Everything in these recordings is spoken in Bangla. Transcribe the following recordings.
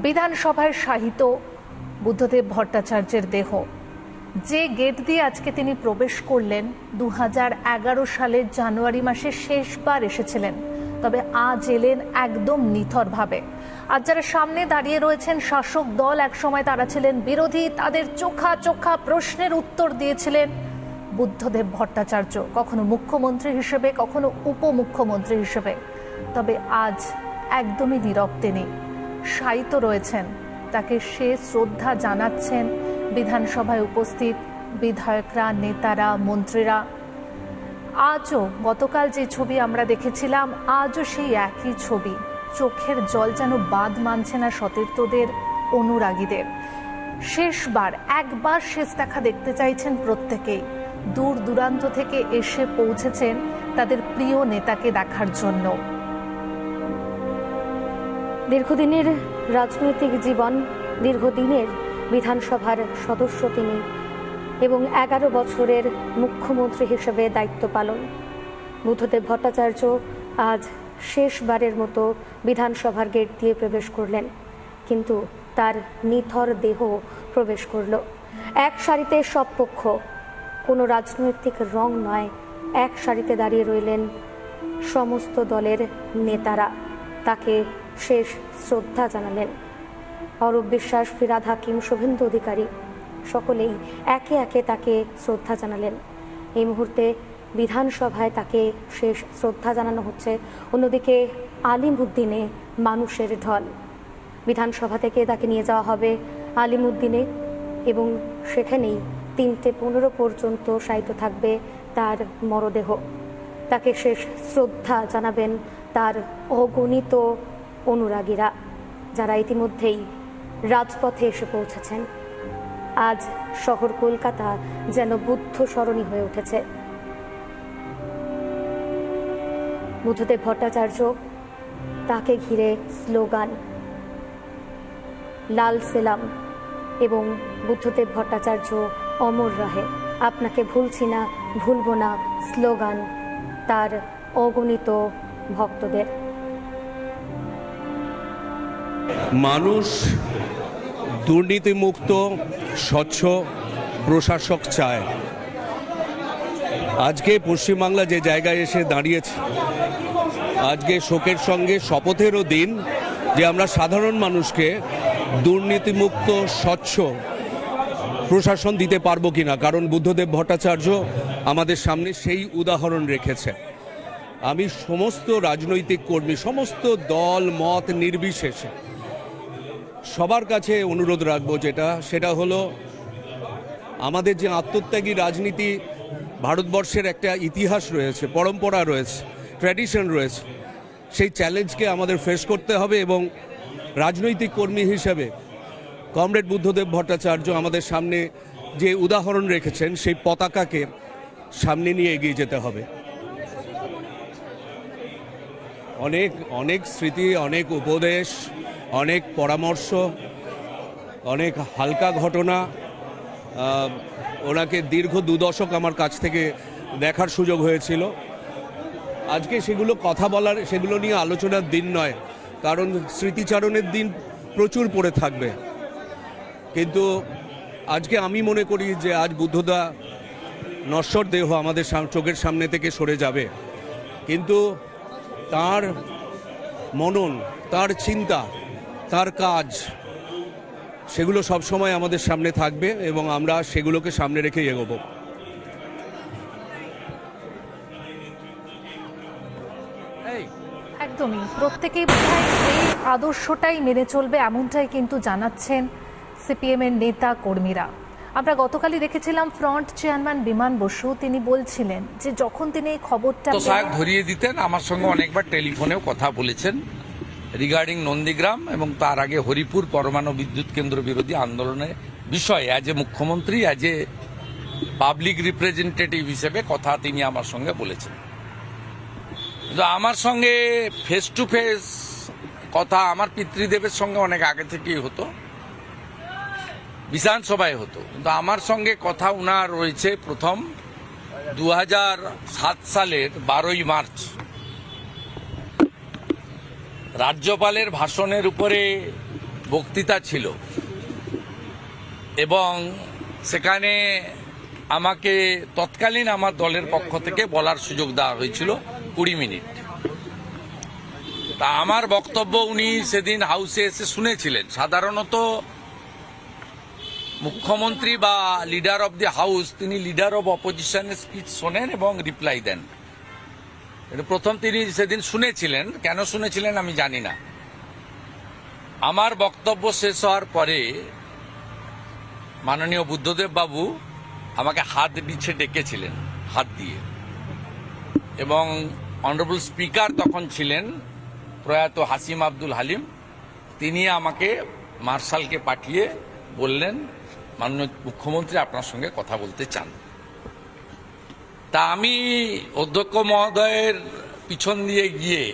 বিধানসভায় শায়িত বুদ্ধদেব ভট্টাচার্যের দেহ যে গেট দিয়ে আজকে তিনি প্রবেশ করলেন 2011 সালের জানুয়ারি মাসে শেষবার এসেছিলেন, তবে আজ এলেন একদম নিথরভাবে। আজ যারা সামনে দাঁড়িয়ে রয়েছেন শাসক দল, একসময় তারা ছিলেন বিরোধী, তাদের চোখা চোখা প্রশ্নের উত্তর দিয়েছিলেন বুদ্ধদেব ভট্টাচার্য, কখনো মুখ্যমন্ত্রী হিসেবে, কখনো উপমুখ্যমন্ত্রী হিসেবে। তবে আজ একদমই নীরব তিনি, শায়িত রয়েছেন। তাকে শেষ শ্রদ্ধা জানাচ্ছেন বিধানসভায় উপস্থিত বিধায়করা, নেতারা, মন্ত্রীরা। আজও গতকাল যে ছবি আমরা দেখেছিলাম, আজও সেই একই ছবি। চোখের জল যেন বাদ মানছে না সতীর্থদের, অনুরাগীদের। শেষবার একবার শেষ দেখা দেখতে চাইছেন প্রত্যেকেই। দূর দূরান্ত থেকে এসে পৌঁছেছেন তাদের প্রিয় নেতাকে দেখার জন্য। দীর্ঘদিনের রাজনৈতিক জীবন, দীর্ঘদিনের বিধানসভার সদস্য তিনি এবং 11 বছরের মুখ্যমন্ত্রী হিসেবে দায়িত্ব পালন। বুদ্ধদেব ভট্টাচার্য আজ শেষবারের মতো বিধানসভার গেট দিয়ে প্রবেশ করলেন, কিন্তু তার নিথর দেহ প্রবেশ করল। এক সারিতে সব পক্ষ, কোনো রাজনৈতিক রং নয়, এক সারিতে দাঁড়িয়ে রইলেন সমস্ত দলের নেতারা। তাকে শেষ শ্রদ্ধা জানালেন। অরূপ বিশ্বাস, ফিরহাদ হাকিম, শুভেন্দু অধিকারী সকলেই একে একে তাকে শ্রদ্ধা জানালেন। এই মুহূর্তে বিধানসভায় তাকে শেষ শ্রদ্ধা জানানো হচ্ছে। অন্যদিকে আলিমুদ্দিনে মানুষের ঢল। বিধানসভা থেকে তাকে নিয়ে যাওয়া হবে আলিমুদ্দিনে এবং সেখানেই 3:15 পর্যন্ত শায়িত থাকবে তার মরদেহ। তাকে শেষ শ্রদ্ধা জানাবেন তার অগণিত অনুরাগীরা, যারা ইতিমধ্যেই রাজপথে এসে পৌঁছেছেন। আজ শহর কলকাতা যেন বুদ্ধ সরণী হয়ে উঠেছে। বুদ্ধদেব ভট্টাচার্য, তাকে ঘিরে স্লোগান লাল সেলাম এবং বুদ্ধদেব ভট্টাচার্য অমর রহে, আপনাকে ভুলছি না, ভুলব না স্লোগান তার অগণিত ভক্তদের। মানুষ দুর্নীতিমুক্ত স্বচ্ছ প্রশাসক চায়। আজকে পশ্চিমবাংলা যে জায়গায় এসে দাঁড়িয়েছে, আজকে শোকের সঙ্গে শপথেরও দিন যে আমরা সাধারণ মানুষকে দুর্নীতিমুক্ত স্বচ্ছ প্রশাসন দিতে পারবো কিনা, কারণ বুদ্ধদেব ভট্টাচার্য আমাদের সামনে সেই উদাহরণ রেখেছে। আমি সমস্ত রাজনৈতিক কর্মী, সমস্ত দল মত নির্বিশেষে সবার কাছে অনুরোধ রাখবো, সেটা হলো আমাদের যে আত্মত্যাগী রাজনীতি, ভারতবর্ষের একটা ইতিহাস রয়েছে, পরম্পরা রয়েছে, ট্র্যাডিশন রয়েছে, সেই চ্যালেঞ্জকে আমাদের ফেস করতে হবে এবং রাজনৈতিক কর্মী হিসেবে কমরেড বুদ্ধদেব ভট্টাচার্য আমাদের সামনে যে উদাহরণ রেখেছেন, সেই পতাকাকে সামনে নিয়ে এগিয়ে যেতে হবে। অনেক অনেক স্মৃতি, অনেক উপদেশ, অনেক পরামর্শ, অনেক হালকা ঘটনা ওনাকে দীর্ঘ 2 দশক আমার কাছ থেকে দেখার সুযোগ হয়েছিল। আজকে সেগুলো কথা বলার, সেগুলো নিয়ে আলোচনার দিন নয়, কারণ স্মৃতিচারণের দিন প্রচুর পড়ে থাকবে। কিন্তু আজকে আমি মনে করি যে আজ বুদ্ধদা নশ্বর দেহ আমাদের চোখের সামনে থেকে সরে যাবে, কিন্তু তার মনন, তার চিন্তা, তার কাজ, সেগুলো সবসময় আমাদের সামনে থাকবে এবং আমরা সেগুলোকে সামনে রেখেই এগোবো। একদমই, প্রত্যেকেই বোধহয় এই আদর্শটাই মেনে চলবে, এমনটাই কিন্তু জানাচ্ছেন সিপিএম এর নেতা কর্মীরা। আমরা গতকালই দেখেছিলাম ফ্রন্ট চেয়ারম্যান বিমান বসু, তিনি বলছিলেন যে যখন তিনি এই খবরটা ধরিয়ে দিতেন, আমার সঙ্গে অনেকবার টেলিফোনেও কথা বলেছেন রিগার্ডিং নন্দীগ্রাম এবং তার আগে হরিপুর পরমাণু বিদ্যুৎ কেন্দ্র বিরোধী আন্দোলনের বিষয়ে অ্যাজ এ মুখ্যমন্ত্রী, অ্যাজ এ পাবলিক রিপ্রেজেন্টেটিভ হিসেবে কথা তিনি আমার সঙ্গে বলেছেন। কিন্তু আমার সঙ্গে ফেস টু ফেস কথা আমার পিতৃদেবের সঙ্গে অনেক আগে থেকেই হতো, বিধানসভায় হতো, কিন্তু আমার সঙ্গে কথা উনার রয়েছে প্রথম 2007 সালের 12ই মার্চ রাজ্যপালের ভাষণের উপরে বক্তৃতা ছিল এবং সেখানে আমাকে তৎকালীন আমার দলের পক্ষ থেকে বলার সুযোগ দেওয়া হয়েছিল 20 মিনিট। তা আমার বক্তব্য উনি সেদিন হাউসে এসে শুনেছিলেন। সাধারণত মুখ্যমন্ত্রী বা লিডার অব দি হাউস তিনি লিডার অব অপোজিশনের স্পিচ শোনেন এবং রিপ্লাই দেন। প্রথম তিনি সেদিন শুনেছিলেন, কেন শুনেছিলেন আমি জানি না। আমার বক্তব্য শেষ হওয়ার পরে মাননীয় বুদ্ধদেব বাবু আমাকে হাত পিছে ডেকেছিলেন, হাত দিয়ে, এবং অনারেবল স্পিকার তখন ছিলেন প্রয়াত হাসিম আব্দুল হালিম। তিনি আমাকে মার্শালকে পাঠিয়ে বললেন, মাননীয় মুখ্যমন্ত্রী আপনার সঙ্গে কথা বলতে চান। তা আমি অধ্যক্ষ মহোদয়ের পিছন দিয়ে গিয়ে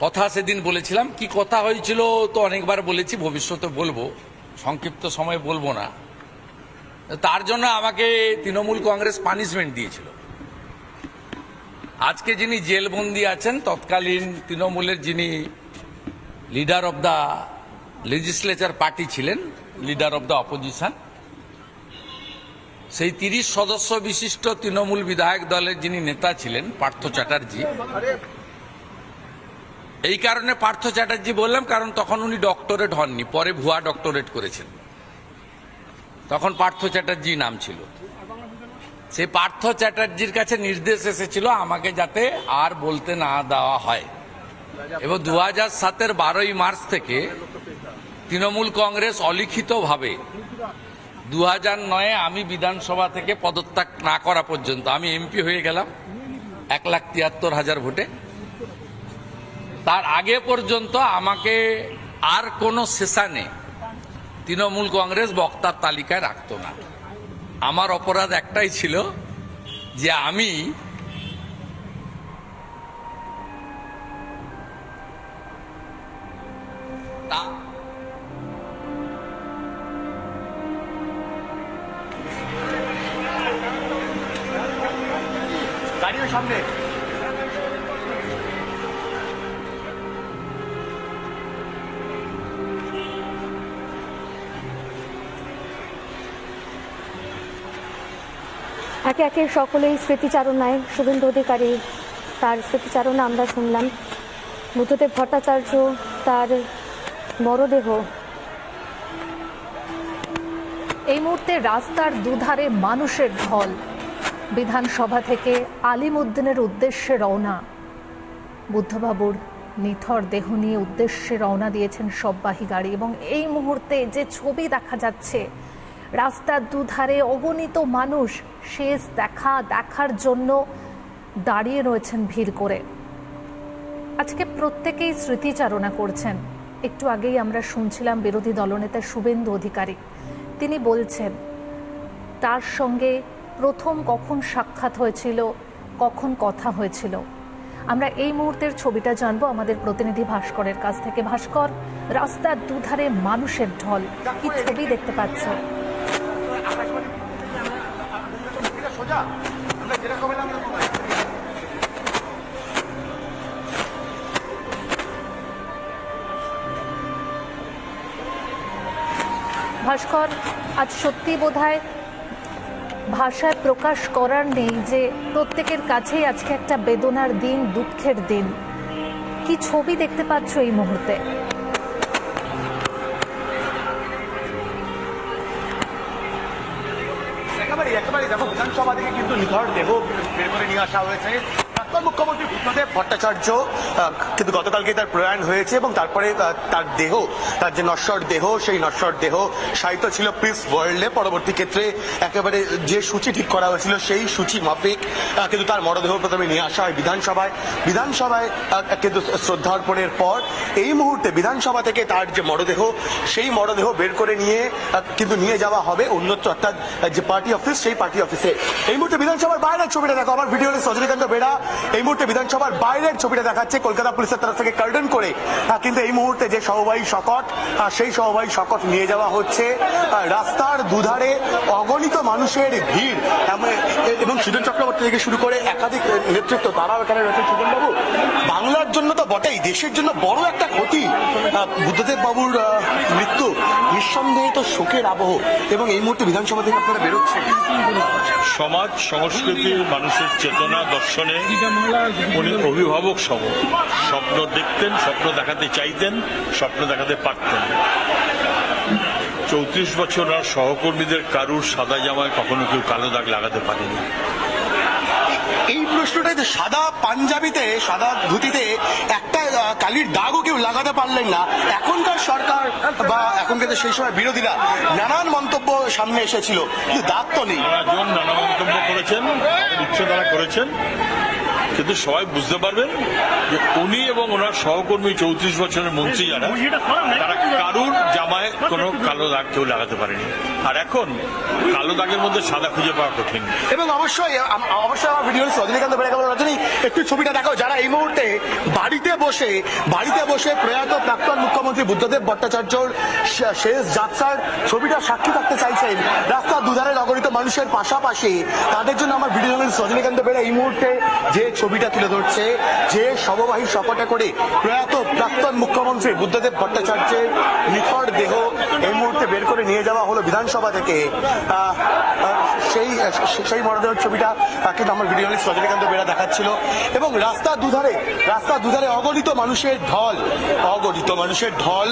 কথা সেদিন বলেছিলাম। কি কথা হয়েছিল তো অনেকবার বলেছি, ভবিষ্যতে বলবো, সংক্ষিপ্ত সময় বলবো না। তার জন্য আমাকে তৃণমূল কংগ্রেস পানিশমেন্ট দিয়েছিল। আজকে যিনি জেলবন্দি আছেন, তৎকালীন তৃণমূলের যিনি leader of the legislature party ছিলেন, লিডার অব দ্য অপোজিশন, সেই 30 সদস্য বিশিষ্ট তৃণমূল বিধায়ক দলের যিনি নেতা ছিলেন পার্থ চ্যাটার্জি। এই কারণে পার্থ চ্যাটার্জি বললাম, কারণ তখন উনি ডক্টরেট হননি, পরে ভুয়া ডক্টরেট করেছেন। তখন পার্থ চ্যাটার্জি নাম ছিল। সেই পার্থ চ্যাটার্জির কাছে নির্দেশ এসেছিল আমাকে যাতে আর বলতে না দেওয়া হয়, এবং 2007-এর 12ই মার্চ থেকে তৃণমূল কংগ্রেস অলিখিতভাবে 2009-এ আমি বিধানসভা থেকে পদত্যাগ না করা পর্যন্ত, আমি এমপি হয়ে গেলাম 1,73,000 ভোটে, তার আগে পর্যন্ত আমাকে আর কোনো সেশনে তৃণমূল কংগ্রেস বক্তার তালিকায় রাখতো না। আমার অপরাধ একটাই ছিল যে আমি সামনে একে একে সকলেই স্মৃতিচারণায়, শুভেন্দু অধিকারী তার স্মৃতিচারণা আমরা শুনলাম। বুদ্ধদেব ভট্টাচার্য তার মরদেহ এই মুহূর্তে রাস্তার দুধারে মানুষের ঢল। বিধানসভা থেকে আলিমউদ্দিনের উদ্দেশ্যে রওনা, বুদ্ধবাবুর নিথর দেহ নিয়ে উদ্দেশ্যে রওনা দিয়েছেন সববাহী গাড়ি। এবং এই মুহূর্তে যে ছবি দেখা যাচ্ছে, রাস্তার দুধারে অগণিত মানুষ শেষ দেখার জন্য দাঁড়িয়ে রয়েছেন ভিড় করে। আজকে প্রত্যেকেই স্মৃতিচারণা করছেন। একটু আগেই আমরা শুনছিলাম বিরোধী দলনেতা শুভেন্দু অধিকারী, তিনি বলছেন তার সঙ্গে প্রথম কখন সাক্ষাৎ হয়েছিল, কখন কথা হয়েছিল। আমরা এই মুহূর্তের ছবিটা জানবো আমাদের প্রতিনিধি ভাস্করের কাছ থেকে। ভাস্কর, রাস্তার দুধারে মানুষের ঢল, কি ছবি দেখতে পাচ্ছ? ভাস্কর, আজ সত্যি বোধহয় ভাষায় প্রকাশ করার নেই যে প্রত্যেকের কাছেই আজকে একটা বেদনার দিন, দুঃখের দিন। কি ছবি দেখতে পাচ্ছ এই মুহূর্তে? একেবারে দেখো, বিধানসভা থেকে কিন্তু নিথর দেহ বের করে নিয়ে আসা হয়েছে। প্রাক্তন মুখ্যমন্ত্রী বুদ্ধদেব ভট্টাচার্য কিন্তু গতকালকে তার প্রয়াণ হয়েছে, এবং তারপরে তার দেহ, তার যে নশ্বর দেহ, সেই নশ্বর দেহ সাহিত্য ছিল পিস ওয়ার্ল্ডে। পরবর্তী ক্ষেত্রে একেবারে যে সূচি ঠিক করা হয়েছিল সেই সূচি মাফিক কিন্তু তার মরদেহ প্রথমে নিয়ে আসা হয় বিধানসভায় কিন্তু শ্রদ্ধা অর্পণের পর এই মুহূর্তে বিধানসভা থেকে তার যে মরদেহ, সেই মরদেহ বের করে নিয়ে কিন্তু নিয়ে যাওয়া হবে অন্যত্র, অর্থাৎ যে পার্টি অফিস, সেই পার্টি অফিসে। এই মুহূর্তে বিধানসভার বাইরের ছবিটা দেখো, আমার ভিডিও রজনীকান্ত বেড়া এই মুহূর্তে বিধানসভার বাইরের ছবিটা দেখাচ্ছে কলকাতা পুলিশের তরফ থেকে কার্ডন করে, কিন্তু এই মুহূর্তে যে সহবাহী শকট, সেই সহবাহী শকট নিয়ে যাওয়া হচ্ছে। রাস্তার দুধারে অগণিত মানুষের ভিড় এবং সুজন চক্রবর্তী থেকে শুরু করে একাধিক নেতৃত্ব, তারাও এখানে রয়েছে। সুজনবাবু, বাংলার জন্য তো বটেই, দেশের জন্য বড় একটা ক্ষতি বুদ্ধদেব বাবুর মৃত্যু, নিঃসন্দেহে তো শোকের আবহ, এবং এই মুহূর্তে বিধানসভা থেকে আপনারা বেরোচ্ছেন। সমাজ সংস্কৃতি মানুষের চেতনা দর্শনে উনি অভিভাবক সম, স্বপ্ন দেখতেন, স্বপ্ন দেখাতে চাইতেন, স্বপ্ন দেখাতে পারতেন। 34 বছর আর সহকর্মীদের কারুর সাদা জামায় কখনো কেউ কালো দাগ লাগাতে পারেনি। এই প্রশ্নটাই যে সাদা পাঞ্জাবিতে, সাদা ধুতিতে একটা কালির দাগও কেউ লাগাতে পারলেন না। এখনকার সরকার বা এখনকার সেই সময় বিরোধীরা নানান মন্তব্য সামনে এসেছিল, কিন্তু দাগ তো নেই। নানা মন্তব্য করেছেন, ইচ্ছে তারা করেছেন, কিন্তু সবাই বুঝতে পারবেন যে উনি এবং ওনার সহকর্মী 34 বছরের মন্ত্রী যারা, তারা কারুর জামায় কোনো কালো দাগ কেউ লাগাতে পারেনি। আর এখন কালো দাগের মধ্যে সাদা খুঁজে পাওয়া কঠিন। এবং অবশ্যই আমার ভিডিও রজনীকান্ত বেড়াকাল, রজনী একটু ছবিটা দেখো, যারা এই মুহূর্তে বাড়িতে বসে প্রয়াত প্রাক্তন মুখ্যমন্ত্রী বুদ্ধদেব ভট্টাচার্যর শেষ যাত্রার ছবিটা সাক্ষী থাকতে চাইছেন রাস্তার দুধারে অগণিত মানুষের পাশাপাশি, তাদের জন্য আমার ভিডিও রজনীকান্ত বেড়া এই মুহূর্তে যে ছবিটা তুলে ধরছে, যে সহবাহী শকটে করে প্রয়াত প্রাক্তন মুখ্যমন্ত্রী বুদ্ধদেব ভট্টাচার্যের নিথর দেহ এই মুহূর্তে বের করে নিয়ে যাওয়া হলো বিধানসভা থেকে, সেই মরদেহের ছবিটা কিন্তু আমার ভিডিও রজনীকান্ত বেড়া দেখাচ্ছিল। এবং রাস্তার দুধারে অগণিত মানুষের ঢল